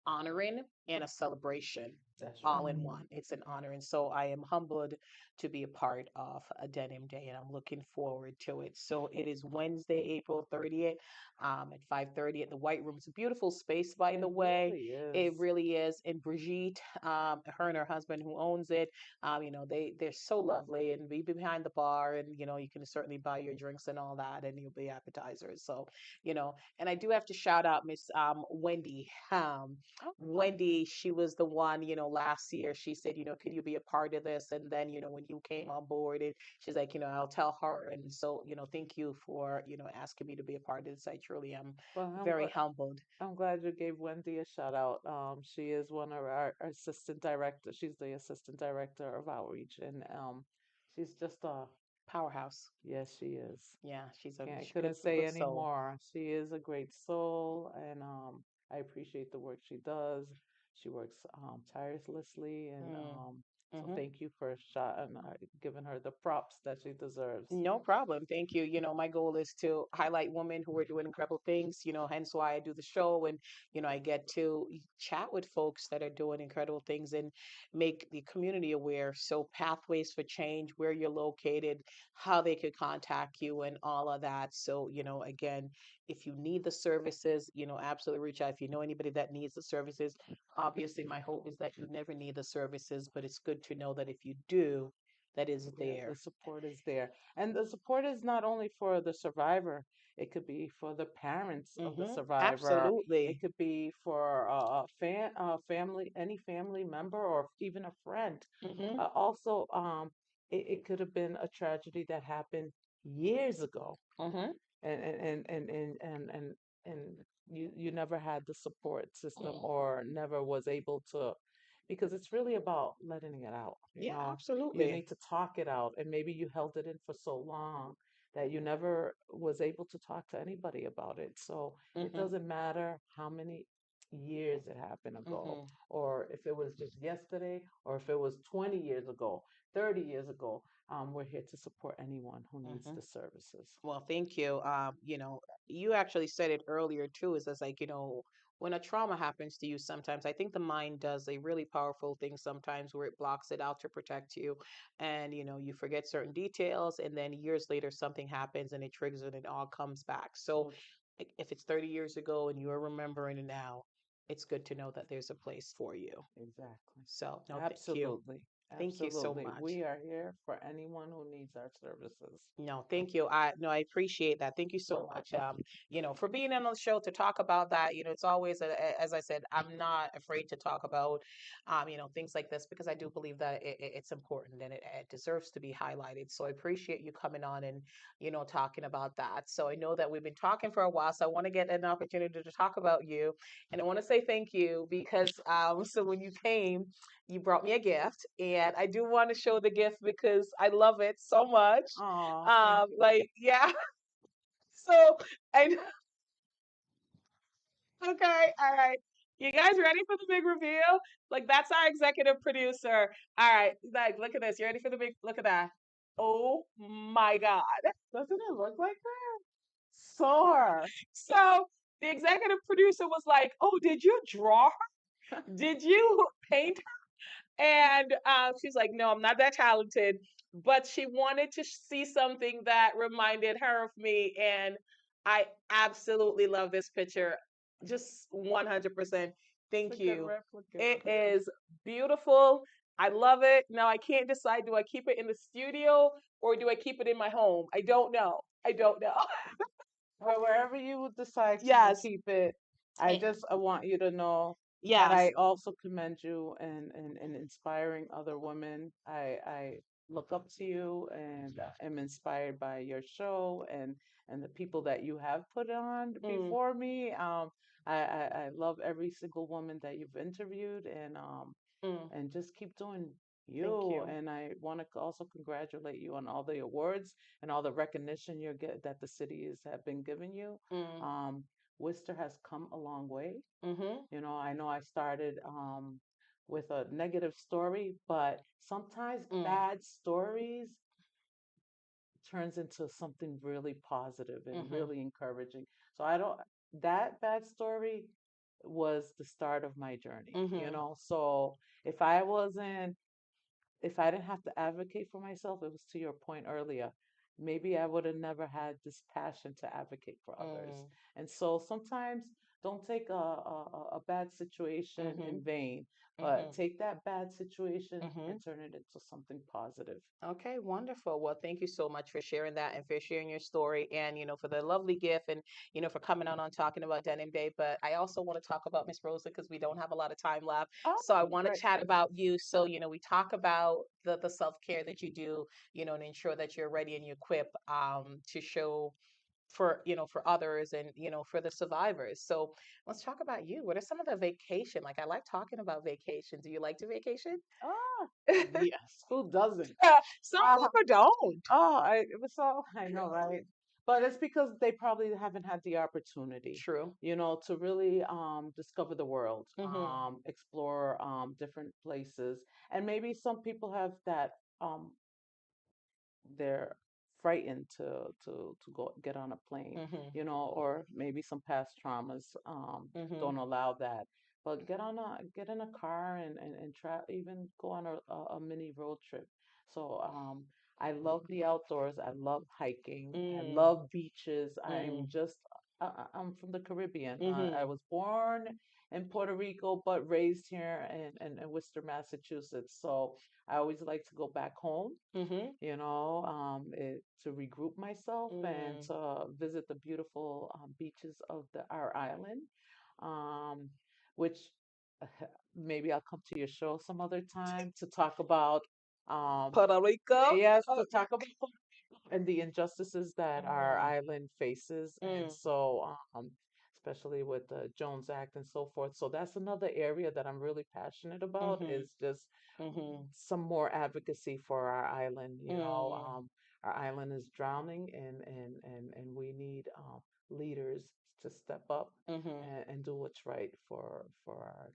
honoring and a celebration That's all right. in one. It's an honor. And so I am humbled to be a part of a Denim Day, and I'm looking forward to it. So it is Wednesday, April 30th, at 5:30 at the White Room. It's a beautiful space, by the It way. really It is. really is. And Brigitte, her and her husband who owns it, they're so lovely, and be behind the bar, and you can certainly buy your drinks and all that, and you'll be appetizers. So, and I do have to shout out Miss Wendy. Wendy, she was the one, last year. She said, could you be a part of this? And then, when you came on board, and she's like, I'll tell her. And so, thank you for, asking me to be a part of this. I truly am Well, very humbled. I'm glad you gave Wendy a shout out. She is one of our assistant director. She's the assistant director of outreach, and she's just a Powerhouse. yes, she is. Yeah, she's a Couldn't good, say good any soul. more. She is a great soul, and I appreciate the work she does. She works tirelessly, and Mm. so Hmm. thank you for giving her the props that she deserves. No problem. Thank you. My goal is to highlight women who are doing incredible things, hence why I do the show. And, I get to chat with folks that are doing incredible things and make the community aware. So, pathways for change, where you're located, how they could contact you, and all of that. So, again, if you need the services, absolutely reach out. If you know anybody that needs the services, obviously, my hope is that you never need the services, but it's good to know that if you do, that is Yeah, the there. support is there. And the support is not only for the survivor, it could be for the parents of the Hmm. survivor. It Absolutely. could be for family, any family member, or even a friend. Hmm. Also, it could have been a tragedy that happened years ago, Hmm. and you never had the support system or never was able to, because it's really about letting it out, Yeah, you absolutely. need to talk it out, and maybe you held it in for so long that you never was able to talk to anybody about it. So it Hmm. doesn't matter how many years it happened ago, Hmm. or if it was just yesterday, or if it was 20 years ago, 30 years ago. We're here to support anyone who needs Hmm. the services. Well, thank you. You actually said it earlier too. Is it's like, when a trauma happens to you, sometimes I think the mind does a really powerful thing sometimes where it blocks it out to protect you. And, you forget certain details, and then years later, something happens and it triggers it and it all comes back. So, So like, if it's 30 years ago and you're remembering it now, it's good to know that there's a place for you. exactly. So, no, thank you. Absolutely. Thank you so Absolutely. much. We are here for anyone who needs our services. No, thank you. I appreciate that. Thank you so much. For being on the show to talk about that. It's always as I said, I'm not afraid to talk about things like this because I do believe that it's important and it deserves to be highlighted. So I appreciate you coming on and talking about that. So I know that we've been talking for a while, so I want to get an opportunity to talk about you, and I want to say thank you because so when you came, you brought me a gift, and I do want to show the gift because I love it so much. Oh, thank you. Like, yeah. So, I okay, all right. You guys ready for the big reveal? Like, that's our executive producer. All right, like, look at this. You ready for the big? Look at that. Oh my God! Doesn't it look like that? Soar. So the executive producer was like, "Oh, did you draw her? Did you paint?" And she's like, no, I'm not that talented. But she wanted to see something that reminded her of me. And I absolutely love this picture. Just 100%. It's a Thank good you. replicate. It is beautiful. I love it. Now I can't decide, do I keep it in the studio or do I keep it in my home? I don't know. I don't know. But wherever you would decide to Yes. keep it, Eh, I want you to know that yes. I also commend you and inspiring other women. I look up to you and am inspired by your show and the people that you have put on Mm, before me. I love every single woman that you've interviewed mm. and just keep doing Thank you. you. And I want to also congratulate you on all the awards and all the recognition that the cities have been giving you. Mm, Um, Worcester has come a long way. mm-hmm. I know I started with a negative story, but sometimes Mm, bad stories turns into something really positive and mm-hmm. really encouraging. So I don't that bad story was the start of my journey. Mm-hmm. So if I wasn't if I didn't have to advocate for myself, it was to your point earlier. Maybe I would have never had this passion to advocate for others. Mm, And so sometimes don't take a bad situation mm-hmm. in vain, but Mm-hmm. take that bad situation Mm-hmm. and turn it into something positive. Okay, wonderful. Well, thank you so much for sharing that and for sharing your story and, for the lovely gift and, for coming on talking about Denim Day. But I also want to talk about Miss Rosa because we don't have a lot of time left. Oh, So I want to great. chat about you. So, we talk about the self-care that you do, and ensure that you're ready and you equip to show for for others and for the survivors. So let's talk about you. What are some of the vacation? Like, I like talking about vacation. Do you like to vacation? Ah, yes. Who doesn't? Some Uh, people don't. it was so, I know, right? But it's because they probably haven't had the opportunity, True. to really discover the world, Mm-hmm. explore different places. And maybe some people have that um, they're frightened to go get on a plane, Mm-hmm. or maybe some past traumas Mm-hmm. don't allow that. But get in a car and try even go on a mini road trip. So I love the outdoors. I love hiking. I Mm. love beaches. Mm. I'm from the Caribbean. I Mm-hmm. was born in Puerto Rico, but raised here in Worcester, Massachusetts. So I always like to go back home Mm-hmm. to regroup myself and Mm. to visit the beautiful beaches of our island, um, which maybe I'll come to your show some other time to talk about. Um, Puerto Rico. yes, Oh. to talk about and the injustices that our Mm. island faces, and Mm. so especially with the Jones Act and so forth. So that's another area that I'm really passionate about Mm-hmm. is just Mm-hmm. some more advocacy for our island. Mm. Our island is drowning, and we need leaders to step up Mm-hmm. and do what's right for our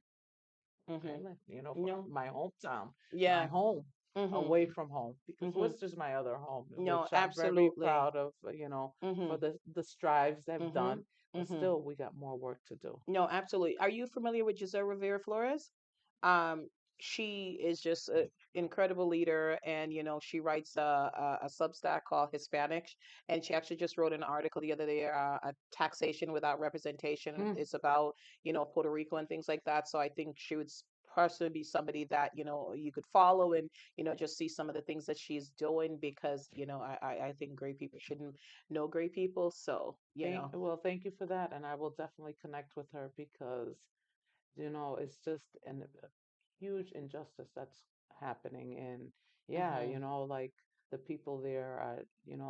Mm-hmm. island. For No. my hometown, my Yeah. home. Mhm. away from home, because Mhm. Worcester's my other home, No, which I'm very absolutely. proud of, for Mhm. the strives I've done, Mhm. but Mhm. still we got more work to do. No, absolutely. Are you familiar with Giselle Rivera Flores? Um, she is just an incredible leader, and she writes a Substack called Hispanics, and she actually just wrote an article the other day, a taxation without representation. Mm, It's about Puerto Rico and things like that. So I think she would personally be somebody that you could follow and just see some of the things that she's doing because I think great people shouldn't know great people. So thank you for that, and I will definitely connect with her, because it's just a huge injustice that's happening. And yeah, Mhm. like the people there are,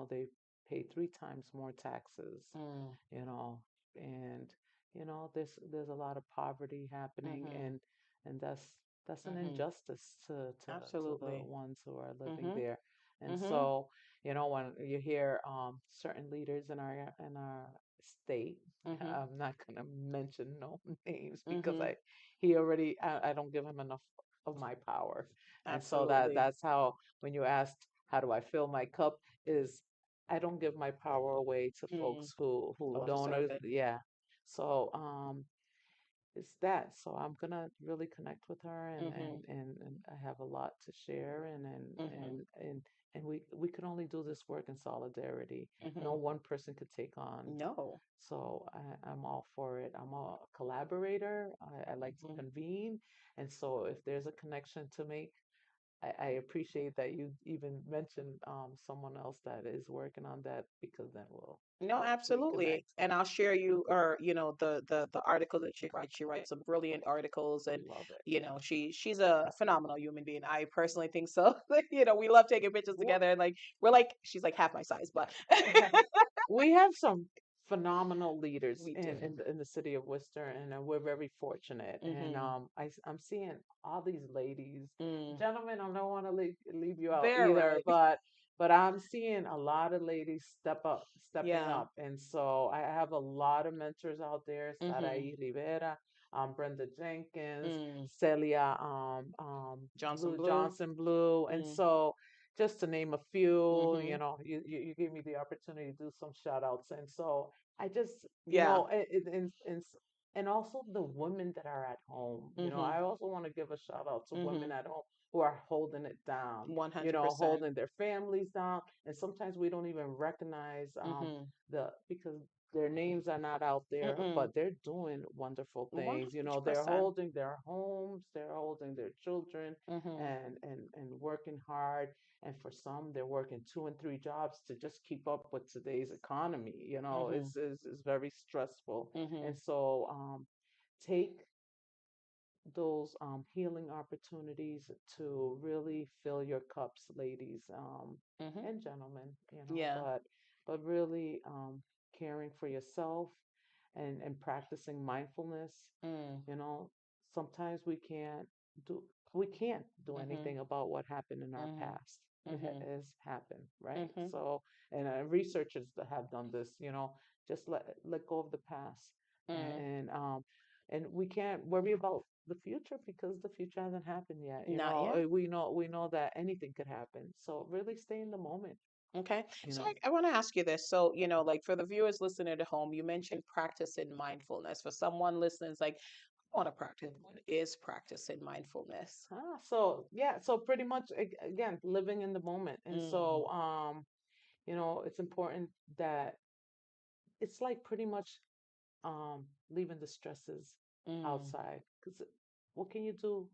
they pay 3 times more taxes, Mm. you know, and there's a lot of poverty happening, Mhm. and that's an Mhm. injustice to the Absolutely. ones who are living Mhm. there. And Mhm. so, when you hear certain leaders in our state, Mhm. I'm not gonna mention no names, because Mhm. I don't give him enough of my power. And so Absolutely. that's how, when you asked how do I fill my cup, is I don't give my power away to Mm. folks who Don't don't, deserve it. yeah. So it's that. So I'm gonna really connect with her, Mhm. and I have a lot to share, Mhm. and we can only do this work in solidarity. No Mhm. one person could take on. No. So I'm all for it. I'm a collaborator. I like to Mhm. convene. And so if there's a connection to make, I appreciate that you even mentioned someone else that is working on that, because then No, we absolutely. connect. And I'll share you or the article that she writes. She writes some brilliant articles and Love it. she's a phenomenal human being. I personally think so. We love taking pictures Well, together and like we're like she's like half my size, but we have some phenomenal leaders we in do. in the city of Worcester, and we're very fortunate. And Mhm. I'm seeing all these ladies, Mm. gentlemen. I don't want to leave you out They're either, right. but I'm seeing a lot of ladies stepping Yeah. up. And so I have a lot of mentors out there: Mhm. Sarai Rivera, Brenda Jenkins, Mm. Celia, Johnson Blue Blue. Johnson Blue. And Mm. so, just to name a few, Mhm. you gave me the opportunity to do some shout outs. And so I just, Yeah. and also the women that are at home. Mhm. I also want to give a shout out to women Mhm. at home who are holding it down, 100%. holding their families down. And sometimes we don't even recognize Mhm. because their names are not out there, Mm-mm. but they're doing wonderful things. They're 100%. holding their homes, they're holding their children, Mhm. and working hard. And for some, they're working 2 and 3 jobs to just keep up with today's economy. Mhm. Is very stressful. And Mhm. so, take those healing opportunities to really fill your cups, ladies, Mhm. and gentlemen, Yeah. but really caring for yourself, and practicing mindfulness. Mm. You know, sometimes do we can't do Mhm. anything about what happened in our Mhm. past. Mhm. Has happened, right? Mhm. So, and researchers that have done this, just let go of the past, and Mm. we can't worry about the future, because the future hasn't happened yet. Not yet. We know that anything could happen. So really stay in the moment, Okay. you So know. I want to ask you this. So, like for the viewers listening at home, you mentioned practicing mindfulness. For someone listening, it's like, I want to practice. What is practicing mindfulness? So yeah, so pretty much, again, living in the moment. And Mm. so, it's important that it's like pretty much leaving the stresses Mm. outside, because what can you do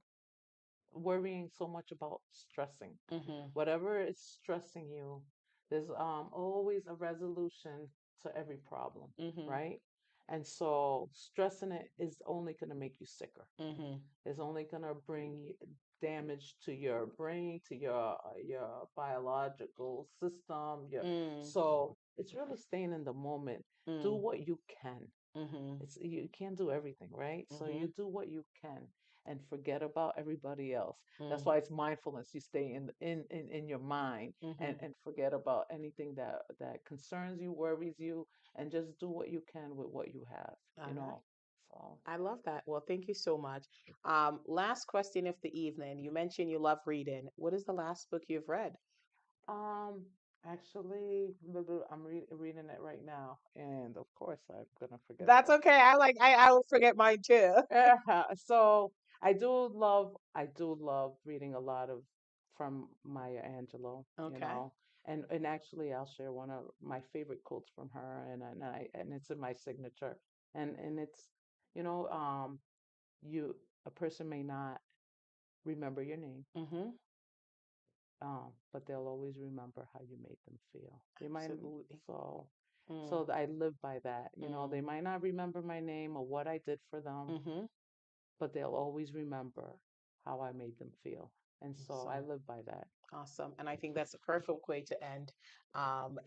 worrying so much about stressing? Mhm. Whatever is stressing you, there's always a resolution to every problem, Mhm. right? And so stressing it is only going to make you sicker. Mhm. It's only going to bring damage to your brain, to your biological system. Mm. So it's really staying in the moment. Do Mm. what you can. Mhm. You can't do everything, right? So you Mhm. do what you can, and forget about everybody else. That's Mm. why it's mindfulness. You stay in your mind, and Mhm. forget about anything that concerns you, worries you, and just do what you can with what you have, All you right. know. So, I love that. Well, thank you so much. Last question of the evening. You mentioned you love reading. What is the last book you've read? um, actually, I'm reading it right now, and of course, I'm gonna forget That's the. okay. I will forget mine too. So I do love reading a lot of from Maya Angelou, you Okay. know. And actually I'll share one of my favorite quotes from her, and it's in my signature. And it's, you know, you a person may not remember your name, Mm-hmm. but they'll always remember how you made them feel. They might Absolutely. so Mm, so I live by that. You know, they mm, might not remember my name or what I did for them, mm-hmm. but they'll always remember how I made them feel. And so I Awesome. live by that. Awesome. And I think that's a perfect way to end. Um,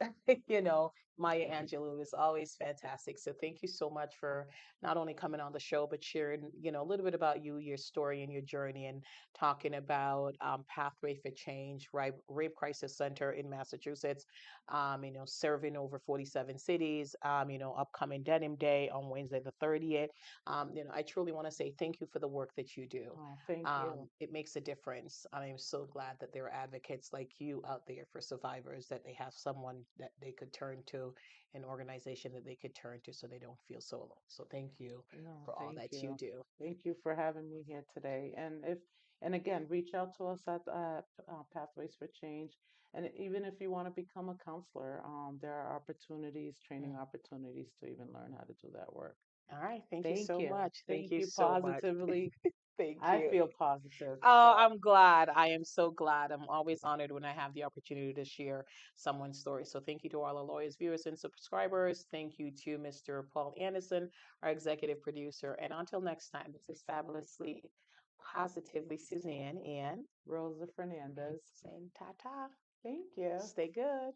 Maya Angelou is always fantastic. So thank you so much for not only coming on the show, but sharing, a little bit about you, your story, and your journey, and talking about Pathway for Change, Rape Crisis Center in Massachusetts, serving over 47 cities, upcoming Denim Day on Wednesday the 30th. I truly want to say thank you for the work that you do. Oh, thank you. It makes a difference. I'm so glad that there are advocates like you out there for survivors, that they have someone that they could turn to, an organization that they could turn to so they don't feel so alone. So thank you No, for all thank that you you. do. Thank you for having me here today. And again, reach out to us at Pathways for Change. And even if you want to become a counselor, there are opportunities, training Mm. opportunities to even learn how to do that work. All right. Thank you Thank so you. much. Thank Thank you you so much. positively. Thank I you. feel positive. Oh, So, I'm glad. I am so glad. I'm always honored when I have the opportunity to share someone's story. So thank you to all our lawyers, viewers, and subscribers. Thank you to Mr. Paul Anderson, our executive producer. And until next time, this is fabulously, positively Suzanne and Rosa Fernandez, saying ta ta. thank you. Stay good.